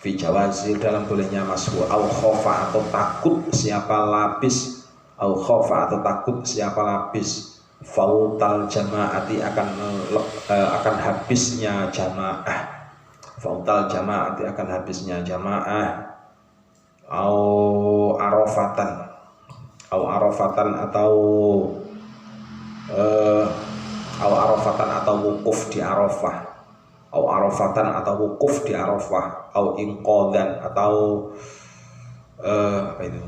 fi jawazi dalam bolehnya mashu, au khofa atau takut siapa lapis, au khofa atau takut siapa lapis, fautal jamaati akan habisnya jamaah, fautal jamaati akan habisnya jamaah, au arafatan atau wukuf di Arafah, au arafatan atau wukuf di Arafah, au inqadan atau apa itu,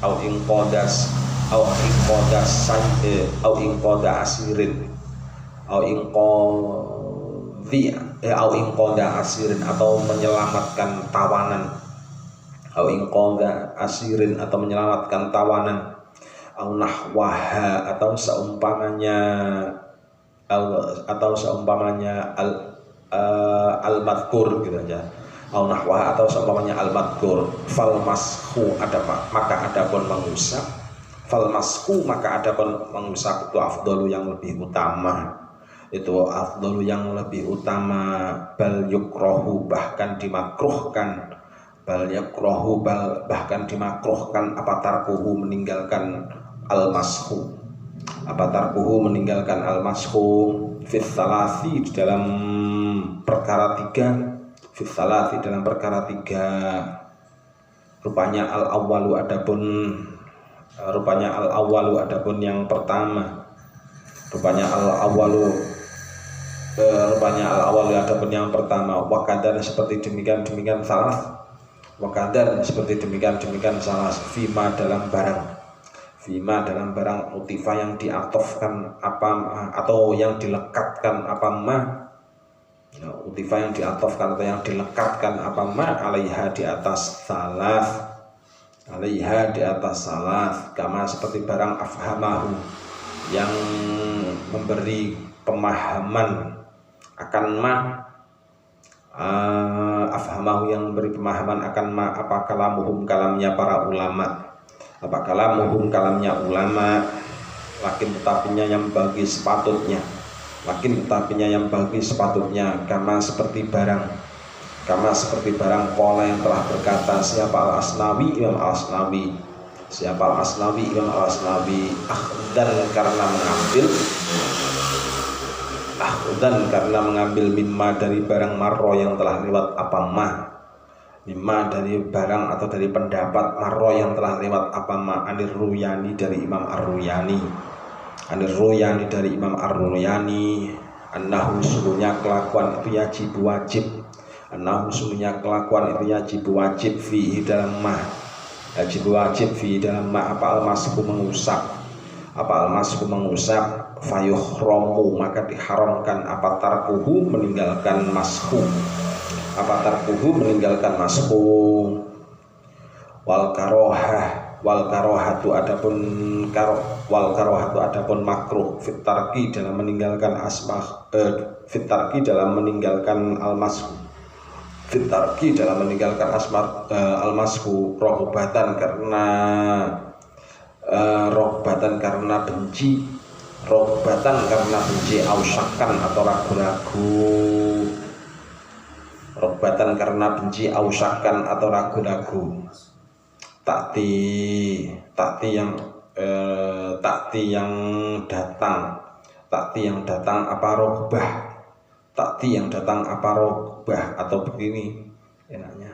au inqadas, au inqada asirin, au inqada asirin atau menyelamatkan tawanan, au inqada asirin atau menyelamatkan tawanan, au nahwaha atau seumpamanya al-madkur gitu aja, au nahwaha atau seumpamanya al-madkur, fal mashu maka adapun mengusap, fal mashu maka adapun mengusap itu afdalu yang lebih utama, itu afdalu yang lebih utama, bal yukrahu bahkan dimakruhkan, bal yukrahu bahkan dimakruhkan, apa tarkuhu meninggalkan al-mashu, apa tarkuhu meninggalkan al-mashu, fit salasi di dalam perkara tiga, fit salasi dalam perkara tiga, rupanya al-awwalu adapun yang pertama, rupanya al-awwalu adapun yang pertama, wakadar seperti demikian salah, wakadar seperti demikian salah, fima dalam barang utifa yang diatofkan apa atau yang dilekatkan apa ma, utifa yang diatofkan atau yang dilekatkan apa ma, alaiha di atas salah, kama seperti barang afhamahu yang memberi pemahaman akan ma, afhamahu yang memberi pemahaman akan ma, apa kalamuhum kalamnya para ulama, apa kalamuhum kalamnya ulama, lakin tetapinya yang bagi sepatutnya, kama seperti barang qala yang telah berkata siapa al-Asnawi, Imam al-Asnawi, akhdan karena mengambil mimma dari barang marro yang telah lewat apa ma, mimma dari barang atau dari pendapat marro yang telah lewat apa ma, anir Ruyani dari Imam Ar-Ruyani, annahu sungguhnya kelakuan itu yajib wajib, fihi dalam ma, apa al-masku mengusap, fayuhramu maka diharamkan, apa tarkuhu meninggalkan masku, wal karohatu adapun makruh, fitarki dalam meninggalkan al-masku, fitarki dalam meninggalkan al-masku rohbatan karena benci, rohbatan karena benci, ausakan atau ragu-ragu, rohbatan karena benci, ausakan atau ragu-ragu. Takti yang datang apa rohbah, takti yang datang apa rohbah, atau begini enaknya,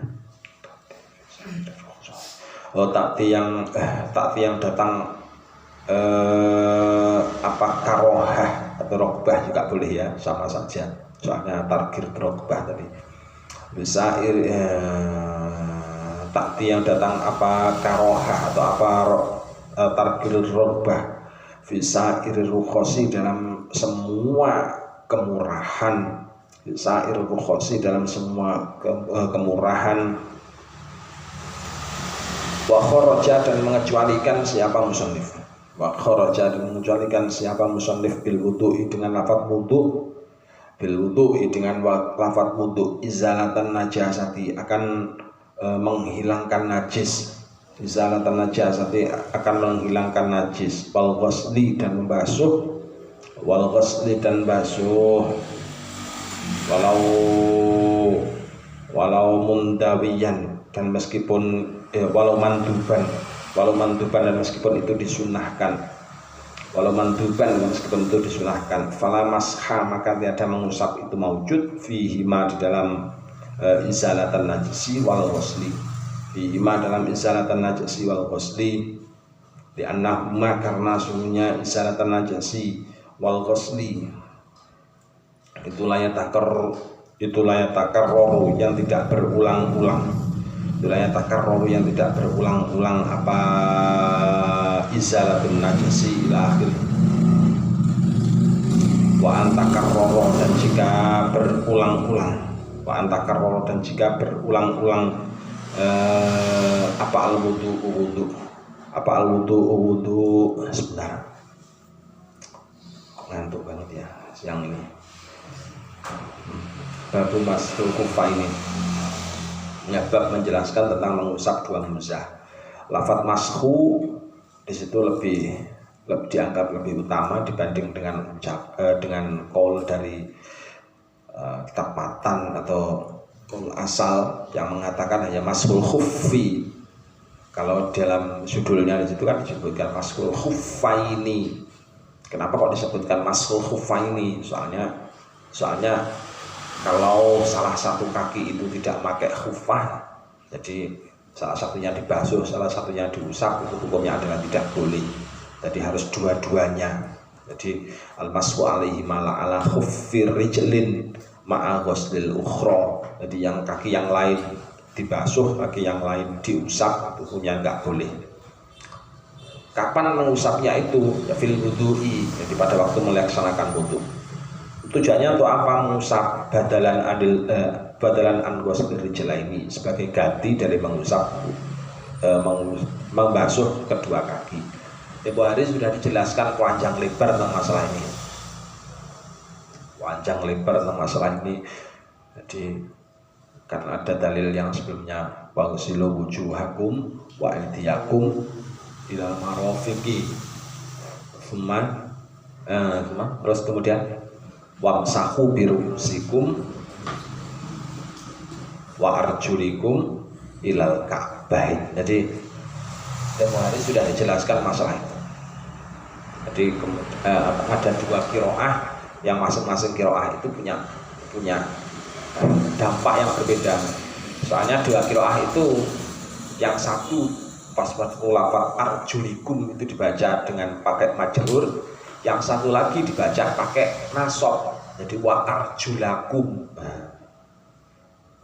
takti yang datang apa karohah atau rohbah juga boleh ya, sama saja soalnya targir rohbah tadi. Bisa takti yang datang apa karohah atau apa targir rohbah, bisa iri rukhosi dalam semua kemurahan, bisa iri rukhosi dalam semua kemurahan. Wa kharaja dan mengecualikan siapa musannif, wa kharaja dan mengecualikan siapa musannif bil wudu'i dengan lafaz wudu', bil wudu'i dengan lafaz wudu', izalatan najasati akan menghilangkan najis, izalatan najasati akan menghilangkan najis, wal ghusli dan membasuh, wal ghusli dan basuh, walau mundawiyan dan meskipun walau manduban dan meskipun itu disunahkan, walau manduban dan meskipun itu disunahkan. Fala masha maka tiada mengusap itu maujud fihi ma di dalam izalatan najisi wal ghusli, fihi ma dalam izalatan najisi wal ghusli, di annahuma karena sungguhnya izalatan najisi wal ghusli itu layak takarroru yang tidak berulang-ulang, wilayah takarroru yang tidak berulang-ulang apa izalatun najasi ila akhir. Wa antakarroru dan jika berulang-ulang, wa antakarroru dan jika berulang-ulang apa al-wudu sebentar, ngantuk banget ya siang ini. Babu masrul kufa ini bab menjelaskan tentang mengusap dua muzah. Lafaz mashu di situ lebih dianggap lebih utama dibanding dengan qaul dari kitab matan atau qaul asal yang mengatakan hanya mashul khuffi. Kalau dalam judulnya di situ kan disebutkan mashul khuffaini. Kenapa kok disebutkan mashul khuffaini? Soalnya kalau salah satu kaki itu tidak pakai khufah, jadi salah satunya dibasuh, salah satunya diusap, itu hukumnya adalah tidak boleh. Jadi harus dua-duanya. Jadi al-mashu alaihi mala ala khuffir rijlin ma'a ghuslil ukhra. Jadi yang kaki yang lain dibasuh, kaki yang lain diusap, itu hukumnya enggak boleh. Kapan mengusapnya itu? Ya fil wudu'i, jadi pada waktu melaksanakan wudu. Tujuannya untuk apa? Mengusap badalan an ghuslir rijlaini, sebagai ganti dari mengusap membasuh kedua kaki. Tempo hari sudah dijelaskan panjang lebar tentang masalah ini. Panjang lebar tentang masalah ini. Jadi karena ada dalil yang sebelumnya waghsilu wujuhakum wa aydiyakum ilal marafiqi. Terus kemudian wamsahu birusikum wa arjulikum ilal ka'bain. Jadi tempo hari sudah dijelaskan masalah itu. Jadi ada dua qiraah yang masing-masing qiraah itu punya dampak yang berbeda. Soalnya dua qiraah itu, yang satu pas waktu lafaz arjulikum itu dibaca dengan pakai majrur, yang satu lagi dibaca pakai nasab, jadi wa arjulakum.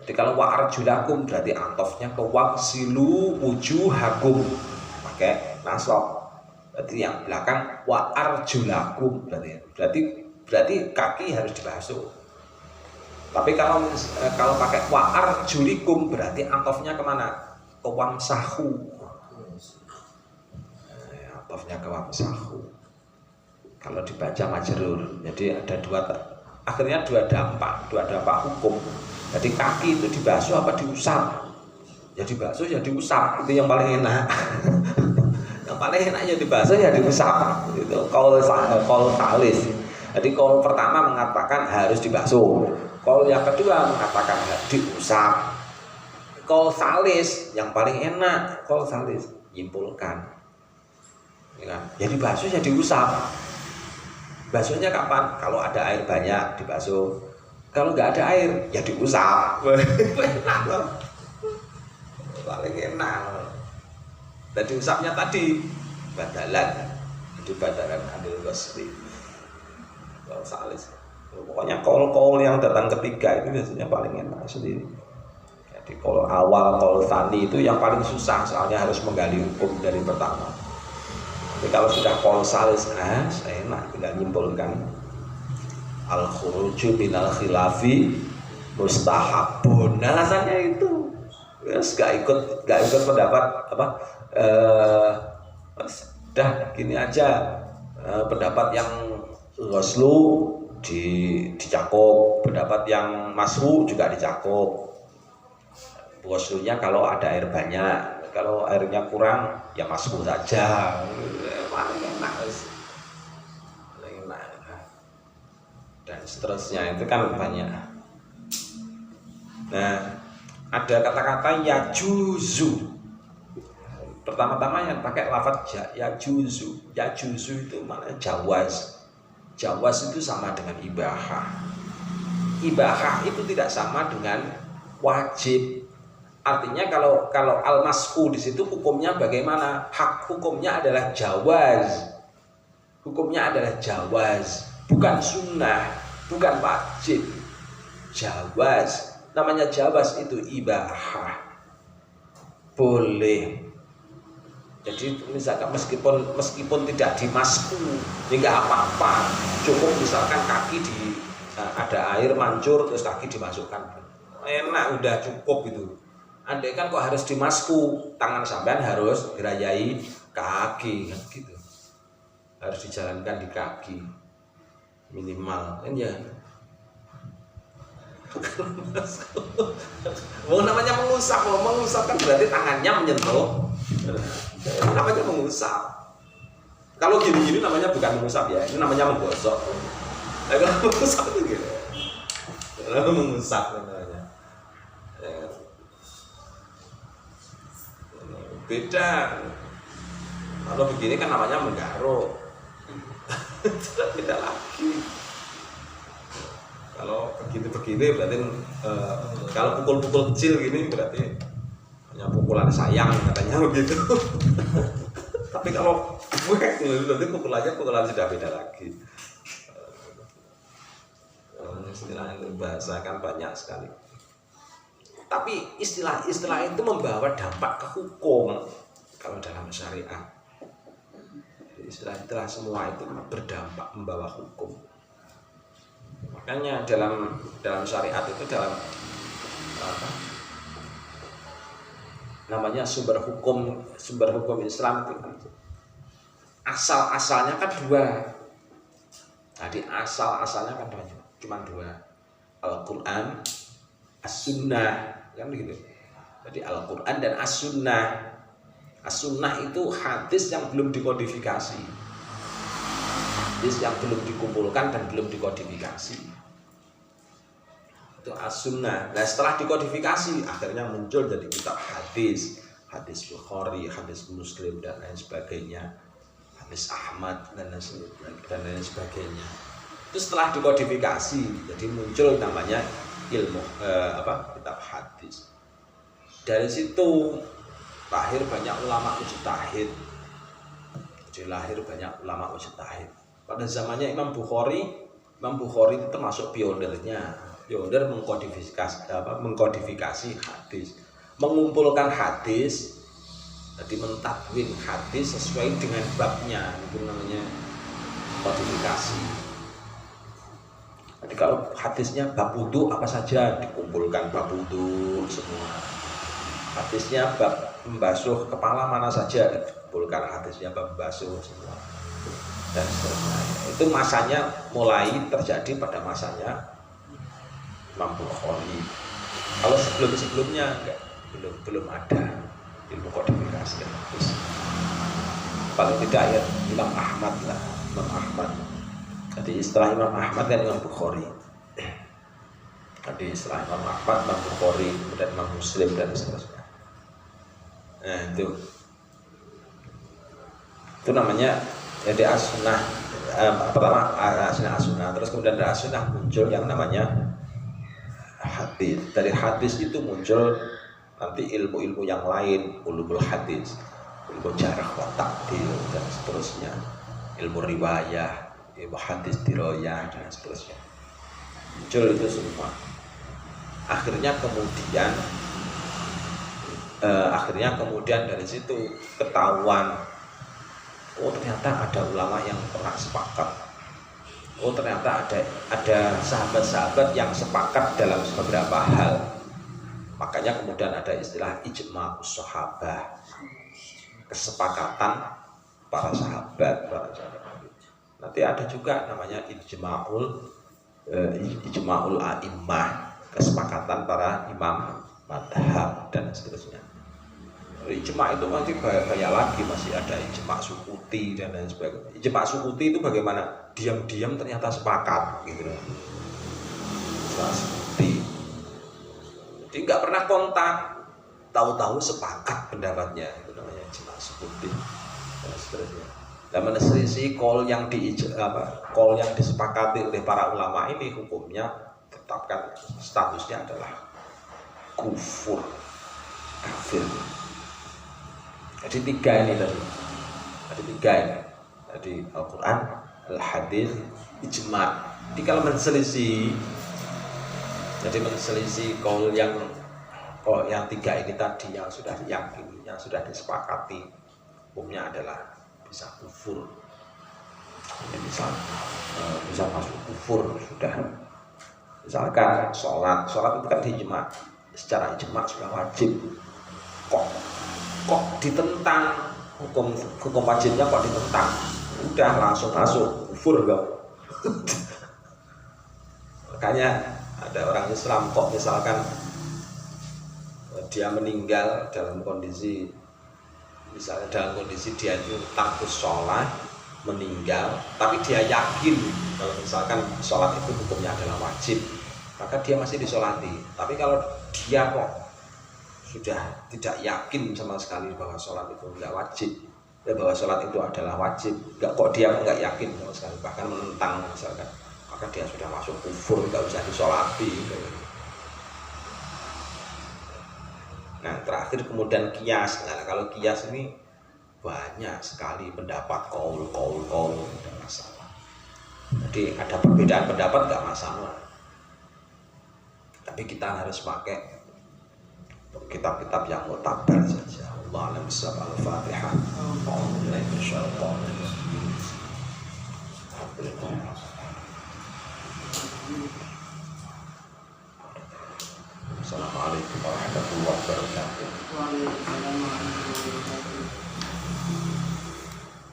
Jadi kalau wa arjulakum berarti antofnya ke waghsilu wujuhakum pakai nasab. Berarti yang belakang wa arjulakum berarti kaki harus dibasuh. Tapi kalau pakai wa arjulikum berarti antofnya kemana? Ke wamsahu. Antofnya ke wamsahu. Kalau dibaca majrur, jadi ada akhirnya dua dampak hukum. Jadi kaki itu dibasuh apa diusap? Ya dibasuh ya diusap, itu yang paling enak. Yang paling enak ya dibasuh ya diusap. Itu kaul salis. Jadi kaul pertama mengatakan harus dibasuh. Kaul yang kedua mengatakan diusap. Kaul salis yang paling enak, kaul salis nyimpulkan. Ya dibasuh ya diusap. Basuhnya kapan? Kalau ada air banyak dibasuh. Kalau nggak ada air ya diusap. Enak loh. Paling enak. Dan diusapnya tadi badalan. Jadi badalan adil ghusli. Kalau salis. Pokoknya kol yang datang ketiga itu biasanya paling enak sendiri. Jadi kol awal, kol tani itu yang paling susah, soalnya harus menggali hukum dari pertama. Tapi kalau sudah kol salis, enak, tinggal nyimpulkan. Al-khuruju minal khilafi mustahabun. Alasannya itu gak ikut pendapat apa? Dah gini aja, pendapat yang ghuslu dicakup, pendapat yang mashu juga dicakup. Ghuslunya kalau ada air banyak, kalau airnya kurang ya mashu saja. Paling enak. Dan seterusnya itu kan banyak. Nah, ada kata-kata yajuzu. Pertama-tama yang pakai lafaz yajuzu. Yajuzu itu maknanya jawaz. Jawaz itu sama dengan ibahah. Ibahah itu tidak sama dengan wajib. Artinya kalau al-mas'u di situ hukumnya bagaimana? Hak hukumnya adalah jawaz. Hukumnya adalah jawaz, bukan sunnah, bukan wajib. Jawaz. Namanya jawaz itu ibahah. Boleh. Jadi misalkan meskipun tidak dimasku, ya nggak apa-apa. Cukup misalkan kaki ada air mancur terus kaki dimasukkan. Enak, udah cukup itu. Andai kan kok harus dimasku, tangan sampean harus dirayai kaki kan gitu. Harus dijalankan di kaki minimal kan ya. Namanya mengusap kan berarti tangannya menyentuh. Namanya mengusap. Kalau gini-gini namanya bukan mengusap ya, ini namanya menggosok. Kalau mengusap itu gitu. Kalau mengusap namanya. Beda. Kalau begini kan namanya menggaruk. Beda lagi. Kalau begini berarti kalau pukul-pukul kecil gini berarti hanya pukulan sayang katanya begitu. Tapi kalau berarti pukulan sudah beda lagi. Istilah itu bahasa kan banyak sekali. Tapi istilah itu membawa dampak ke hukum kalau dalam syariat. Istilah semua itu berdampak membawa hukum. Makanya dalam syariat itu dalam namanya sumber hukum Islam itu asal-asalnya kan dua. Jadi asal-asalnya kan cuma dua, Al-Quran, As-Sunnah kan gitu. Jadi Al-Quran dan As-Sunnah. As-Sunnah itu hadis yang belum dikodifikasi, hadis yang belum dikumpulkan dan belum dikodifikasi. Itu As-Sunnah. Nah setelah dikodifikasi akhirnya muncul jadi kitab hadis Bukhari, hadis Muslim dan lain sebagainya, hadis Ahmad dan lain sebagainya. Itu setelah dikodifikasi jadi muncul namanya ilmu kitab hadis. Dari situ lahir banyak ulama mujtahid. Jadi lahir banyak ulama mujtahid. Pada zamannya Imam Bukhari itu termasuk pionirnya. Pionir mengkodifikasi hadis, mengumpulkan hadis, jadi mentadwin hadis sesuai dengan babnya, itu namanya kodifikasi. Jadi kalau hadisnya bab wudu apa saja dikumpulkan bab wudu semua. Hadisnya bab membasuh kepala mana saja dikumpulkan hadisnya bab membasuh semua. Dan seterusnya. Itu masanya mulai terjadi pada masanya Imam Bukhari. Kalau sebelumnya enggak, belum ada ilmu kodifikasi. Terus paling tidak ya Imam Ahmad lah, Imam Ahmad. Jadi istilah Imam Ahmad kan Imam Bukhari. Jadi istilah Imam Ahmad, Imam Bukhari, kemudian Imam Muslim dan seterusnya. Nah itu namanya jadi as-sunnah. Pertama as-sunnah, terus kemudian dari as-sunnah muncul yang namanya hadis. Dari hadis itu muncul nanti ilmu-ilmu yang lain, ulumul hadis, ilmu jarh wa ta'dil dan seterusnya, ilmu riwayah, ilmu hadis diroyah dan seterusnya. Muncul itu semua. Akhirnya kemudian dari situ ketahuan, oh ternyata ada ulama yang pernah sepakat. Oh ternyata ada sahabat-sahabat yang sepakat dalam beberapa hal. Makanya kemudian ada istilah ijma'us sahabah, kesepakatan para sahabat. Nanti ada juga namanya ijma'ul a'immah, kesepakatan para imam madhab dan seterusnya. Ijma' itu nanti kayak lagi masih ada ijma' sukuti dan lain sebagainya. Ijma' sukuti itu bagaimana? Diam-diam ternyata sepakat gitu loh. Ijma' sukuti. Jadi nggak pernah kontak, tahu-tahu sepakat pendapatnya, itu namanya ijma' sukuti dan seterusnya. Dan menelisih call yang disepakati oleh para ulama ini, hukumnya tetapkan statusnya adalah kufur, kafir. Jadi tiga ini tadi. Jadi Al-Quran, Al-Hadis, Ijma'. Jadi kalau menselisih kaul yang tiga ini tadi yang sudah diyakini, yang sudah disepakati, hukumnya adalah bisa kufur. Ini bisa masuk kufur sudah. Misalkan sholat itu kan ijma', secara ijma' sudah wajib. Kok ditentang, hukum wajibnya kok ditentang, udah langsung masuk kufur kok. Makanya ada orang Islam kok misalkan dia meninggal dalam kondisi dia itu tarkus sholat, meninggal, tapi dia yakin kalau misalkan sholat itu hukumnya adalah wajib, maka dia masih disolati. Tapi kalau dia kok sudah tidak yakin sama sekali bahwa sholat itu enggak wajib, bahwa sholat itu adalah wajib, dia enggak yakin sama sekali, bahkan menentang misalkan, maka dia sudah masuk kufur, enggak usah disolati. Nah terakhir kemudian qiyas. Nah kalau qiyas ini banyak sekali pendapat, kaul tidak masalah. Jadi ada perbedaan pendapat enggak masalah, tapi kita harus pakai kitab-kitab yang mutabar saja. Allah alam bisawab. Al-Fatihah. Assalamualaikum warahmatullahi wabarakatuh.